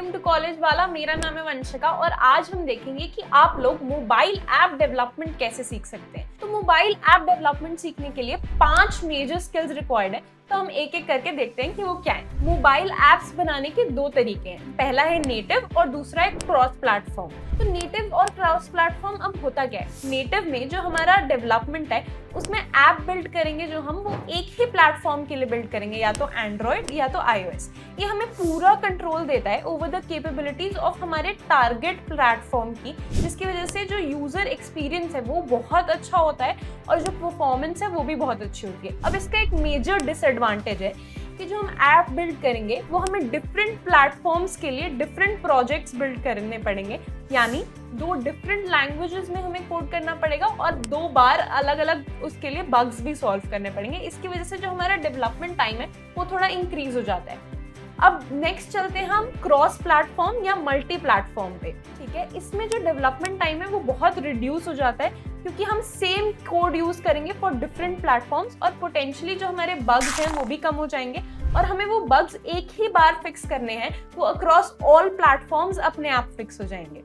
Welcome to college वाला। मेरा नाम है वंशिका और आज हम देखेंगे कि आप लोग मोबाइल ऐप डेवलपमेंट कैसे सीख सकते हैं। तो मोबाइल ऐप डेवलपमेंट सीखने के लिए 5 मेजर स्किल्स रिक्वायर्ड है, तो हम एक एक करके देखते हैं कि वो क्या है। मोबाइल एप्स बनाने के 2 तरीके हैं, पहला है नेटिव और दूसरा है क्रॉस प्लेटफॉर्म। तो नेटिव और क्रॉस प्लेटफॉर्म अब होता क्या है, नेटिव में जो हमारा डेवलपमेंट है उसमें ऐप बिल्ड करेंगे जो हम वो एक ही प्लेटफॉर्म के लिए बिल्ड करेंगे, या तो एंड्रॉइड या तो iOS। ये हमें पूरा कंट्रोल देता है ओवर द कैपेबिलिटीज ऑफ हमारे टारगेट प्लेटफॉर्म की, जिसकी वजह से जो यूजर एक्सपीरियंस है वो बहुत अच्छा होता है और जो परफॉर्मेंस है वो भी बहुत अच्छी होती है। अब इसका एक मेजर डिसएडवांटेज है कि जो हम ऐप बिल्ड करेंगे वो हमें डिफरेंट प्लेटफॉर्म्स के लिए डिफरेंट प्रोजेक्ट्स बिल्ड करने पड़ेंगे, यानी 2 डिफरेंट लैंग्वेजेस में हमें कोड करना पड़ेगा और 2 बार अलग अलग उसके लिए बग्स भी सॉल्व करने पड़ेंगे। इसकी वजह से जो हमारा डेवलपमेंट टाइम है वो थोड़ा इंक्रीज हो जाता है। अब नेक्स्ट चलते हैं हम क्रॉस प्लेटफॉर्म या मल्टी प्लेटफॉर्म पे। ठीक है, इसमें जो डेवलपमेंट टाइम है वो बहुत रिड्यूस हो जाता है क्योंकि हम सेम कोड यूज करेंगे फॉर डिफरेंट प्लेटफॉर्म्स और पोटेंशियली जो हमारे बग्स हैं वो भी कम हो जाएंगे और हमें वो बग्स एक ही बार फिक्स करने हैं, वो अक्रॉस ऑल प्लेटफॉर्म्स अपने आप फिक्स हो जाएंगे।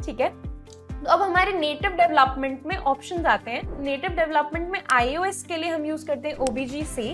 ठीक है, तो अब हमारे नेटिव डेवलपमेंट में ऑप्शंस आते हैं। नेटिव डेवलपमेंट में iOS के लिए हम यूज करते हैं OBJ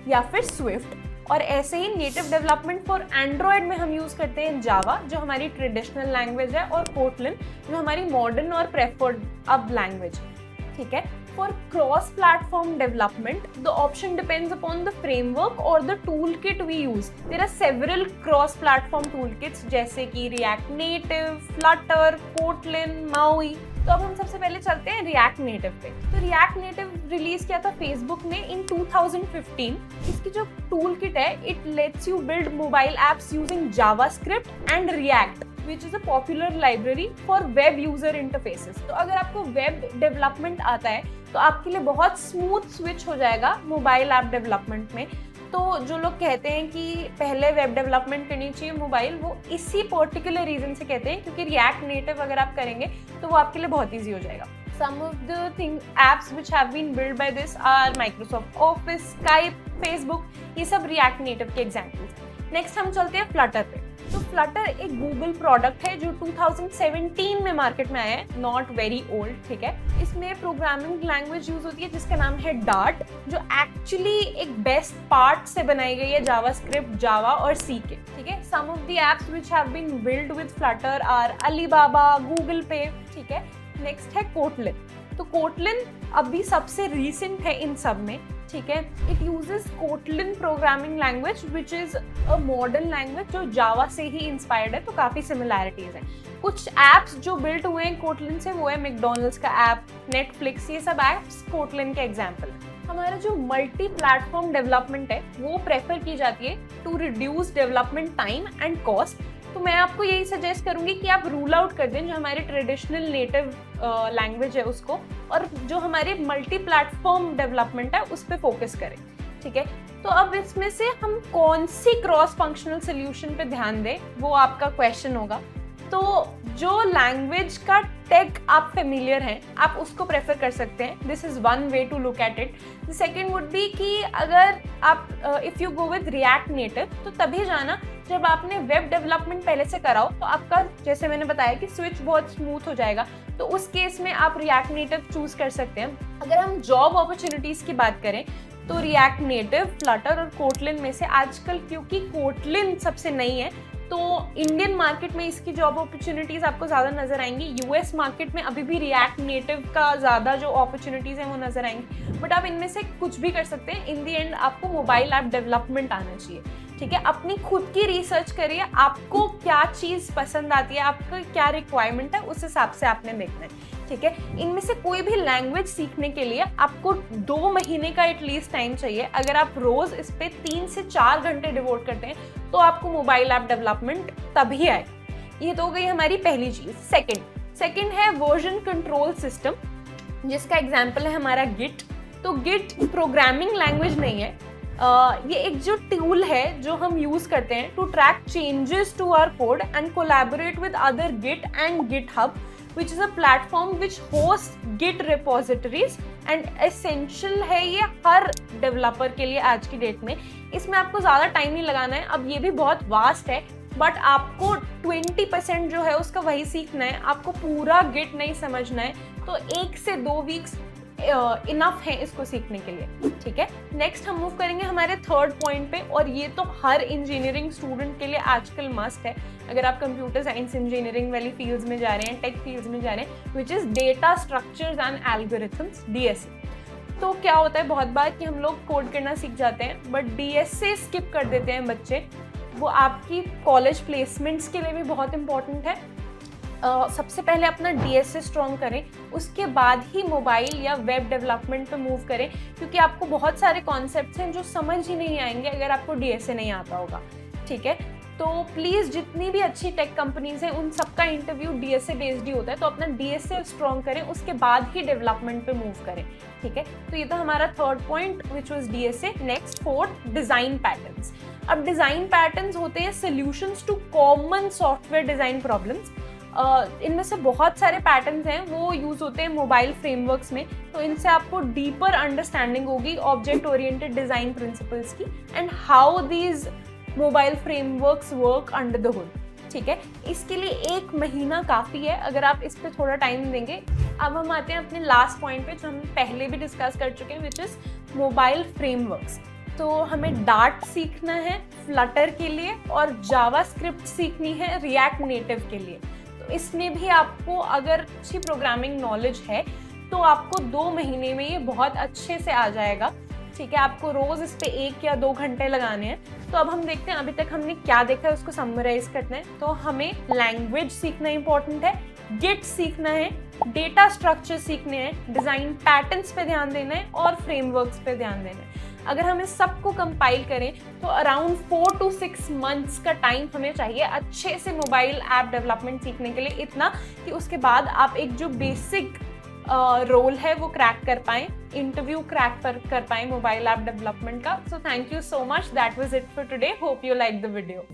या फिर स्विफ्ट, और ऐसे ही नेटिव डेवलपमेंट फॉर एंड्रॉयड में हम यूज करते हैं जावा जो हमारी ट्रेडिशनल लैंग्वेज है और कोटलिन जो हमारी मॉडर्न और प्रेफर्ड अब लैंग्वेज है। ठीक है, for cross platform development the option depends upon the framework और the tool kit we use. There are several cross platform tool kits जैसे कि React Native, Flutter, Kotlin, MAUI. तो अब हम सबसे पहले चलते हैं रिएक्ट नेटिव पे। तो रिएक्ट नेटिव रिलीज किया था फेसबुक ने इन 2015। इसकी जो टूल किट है it let's you build mobile apps using JavaScript and react which is a popular library for web user interfaces। तो अगर आपको वेब डेवलपमेंट आता है तो आपके लिए बहुत स्मूथ स्विच हो जाएगा मोबाइल ऐप डेवलपमेंट में। तो जो लोग कहते हैं कि पहले वेब डेवलपमेंट करनी चाहिए मोबाइल, वो इसी पर्टिकुलर रीजन से कहते हैं क्योंकि रिएक्ट नेटिव अगर आप करेंगे तो वो आपके लिए बहुत ईजी हो जाएगा। Some of the apps which have been built by this are Microsoft Office, Skype, Facebook, ये सब रिएक्ट नेटिव के एग्जाम्पल्स। नेक्स्ट हम चलते हैं फ्लटर पे। तो फ्लटर एक गूगल प्रोडक्ट है जो 2017 में मार्केट में आया है, नॉट वेरी ओल्ड। ठीक है, इसमें प्रोग्रामिंग लैंग्वेज यूज होती है जिसका नाम है डार्ट, जो एक्चुअली एक बेस्ट पार्ट से बनाई गई है जावास्क्रिप्ट, जावा और सी के। ठीक है, some of the apps which have been build with Flutter are Alibaba, Google Pay. ठीक है, नेक्स्ट है कोटलिन। तो कोटलिन अभी सबसे रीसेंट है इन सब में। ठीक है, it uses Kotlin programming language which is a modern language जो जावा से ही इंस्पायर्ड है, तो काफी सिमिलैरिटीज हैं। कुछ एप्स जो बिल्ट हुए हैं कोटलिन से वो है मैकडॉनल्ड्स का ऐप, नेटफ्लिक्स, ये सब एप्स कोटलिन के एग्जाम्पल हैं। हमारा जो मल्टी प्लेटफॉर्म डेवलपमेंट है वो प्रेफर की जाती है to reduce development time and cost. तो मैं आपको यही सजेस्ट करूंगी कि आप रूल आउट कर दें जो हमारे ट्रेडिशनल नेटिव लैंग्वेज है उसको, और जो हमारे मल्टी प्लेटफॉर्म डेवलपमेंट है उस पर फोकस करें। ठीक है, तो अब इसमें से हम कौन सी क्रॉस फंक्शनल सोल्यूशन पे ध्यान दें वो आपका क्वेश्चन होगा। तो जो लैंग्वेज का टेक आप फेमिलियर हैं आप उसको प्रेफर कर सकते हैं। This is one way to look at it. The second would be कि अगर आप if you go with React Native तो तभी जाना जब आपने वेब डेवलपमेंट पहले से करा हो, तो आपका जैसे मैंने बताया कि स्विच बहुत स्मूथ हो जाएगा, तो उस केस में आप रिएक्ट नेटिव चूज कर सकते हैं। अगर हम जॉब अपॉर्चुनिटीज़ की बात करें तो रिएक्ट नेटिव, फ्लटर और कोटलिन में से आजकल क्योंकि कोटलिन सबसे नई है तो इंडियन मार्केट में इसकी जॉब अपॉर्चुनिटीज़ आपको ज़्यादा नजर आएंगी। यूएस मार्केट में अभी भी रिएक्ट नेटिव का ज़्यादा जो अपॉर्चुनिटीज़ हैं वो नजर आएंगी, बट आप इनमें से कुछ भी कर सकते हैं। इन दी एंड आपको मोबाइल ऐप डेवलपमेंट आना चाहिए। ठीक है, अपनी खुद की रिसर्च करिए, आपको क्या चीज़ पसंद आती है, आपका क्या रिक्वायरमेंट है, उस हिसाब से आपने देखना है। ठीक है, इनमें से कोई भी लैंग्वेज सीखने के लिए आपको 2 महीने का एटलीस्ट टाइम चाहिए। अगर आप रोज इस पे 3 से 4 घंटे डिवोट करते हैं तो आपको मोबाइल ऐप डेवलपमेंट तभी आएगा। ये तो हो गई हमारी पहली चीज। सेकंड है वर्जन कंट्रोल सिस्टम, जिसका एग्जाम्पल है हमारा गिट। तो गिट प्रोग्रामिंग लैंग्वेज नहीं है, ये एक जो टूल है जो हम यूज करते हैं to track changes to our code and collaborate with other Git and GitHub, which is a platform which hosts Git repositories and essential है ये हर डेवलपर के लिए आज की डेट में। इसमें आपको ज़्यादा टाइम नहीं लगाना है। अब ये भी बहुत वास्ट है, बट आपको 20% जो है उसका वही सीखना है, आपको पूरा गिट नहीं समझना है, तो 1 से 2 वीक्स इनफ है इसको सीखने के लिए, ठीक है। नेक्स्ट हम मूव करेंगे हमारे थर्ड पॉइंट पे, और ये तो हर इंजीनियरिंग स्टूडेंट के लिए आजकल मस्ट है, अगर आप कंप्यूटर साइंस इंजीनियरिंग वाली फील्ड्स में जा रहे हैं, टेक फील्ड्स में जा रहे हैं, which is data structures and algorithms, DSA। तो क्या होता है बहुत बार कि हम लोग कोड करना सीख जाते हैं बट DSA स्किप कर देते हैं बच्चे, वो आपकी कॉलेज प्लेसमेंट्स के लिए भी बहुत इंपॉर्टेंट है। सबसे पहले अपना DSA स्ट्रॉन्ग करें, उसके बाद ही मोबाइल या वेब डेवलपमेंट पे मूव करें, क्योंकि आपको बहुत सारे कॉन्सेप्ट्स हैं जो समझ ही नहीं आएंगे अगर आपको DSA नहीं आता होगा, ठीक है। तो प्लीज़ जितनी भी अच्छी टेक कंपनीज हैं उन सबका इंटरव्यू DSA बेस्ड ही होता है, तो अपना DSA स्ट्रॉन्ग करें, उसके बाद ही डेवलपमेंट पे मूव करें, ठीक है। तो ये तो हमारा third point which was DSA। Next fourth, design patterns. अब डिज़ाइन पैटर्न्स होते हैं solutions to common software design problems. इनमें से बहुत सारे पैटर्न्स हैं वो यूज़ होते हैं मोबाइल फ्रेमवर्क्स में, तो इनसे आपको डीपर अंडरस्टैंडिंग होगी ऑब्जेक्ट ओरिएंटेड डिज़ाइन प्रिंसिपल्स की and how these mobile frameworks work under the hood, ठीक है। इसके लिए 1 महीना काफ़ी है अगर आप इस पर थोड़ा टाइम देंगे। अब हम आते हैं अपने लास्ट पॉइंट पे जो हम पहले भी डिस्कस कर चुके हैं, विच इज़ मोबाइल फ्रेमवर्क्स। तो हमें डार्ट सीखना है फ्लटर के लिए और जावास्क्रिप्ट सीखनी है रिएक्ट नेटिव के लिए। तो इसमें भी आपको अगर अच्छी प्रोग्रामिंग नॉलेज है तो आपको 2 महीने में ये बहुत अच्छे से आ जाएगा, ठीक है। आपको रोज़ इस पे 1 या 2 घंटे लगाने हैं। तो अब हम देखते हैं अभी तक हमने क्या देखा है उसको समराइज करते हैं। तो हमें लैंग्वेज सीखना इंपॉर्टेंट है, गिट सीखना है, डेटा स्ट्रक्चर सीखने हैं, डिज़ाइन पैटर्न्स पे ध्यान देना है और फ्रेमवर्क्स पे ध्यान देना है। अगर हम इस सबको कंपाइल करें तो अराउंड 4 to 6 मंथ्स का टाइम हमें चाहिए अच्छे से मोबाइल ऐप डेवलपमेंट सीखने के लिए, इतना कि उसके बाद आप एक जो बेसिक रोल है वो क्रैक कर पाएँ, इंटरव्यू क्रैक कर पाएँ मोबाइल ऐप डेवलपमेंट का। So thank you so much, that was it for today, hope you like the video.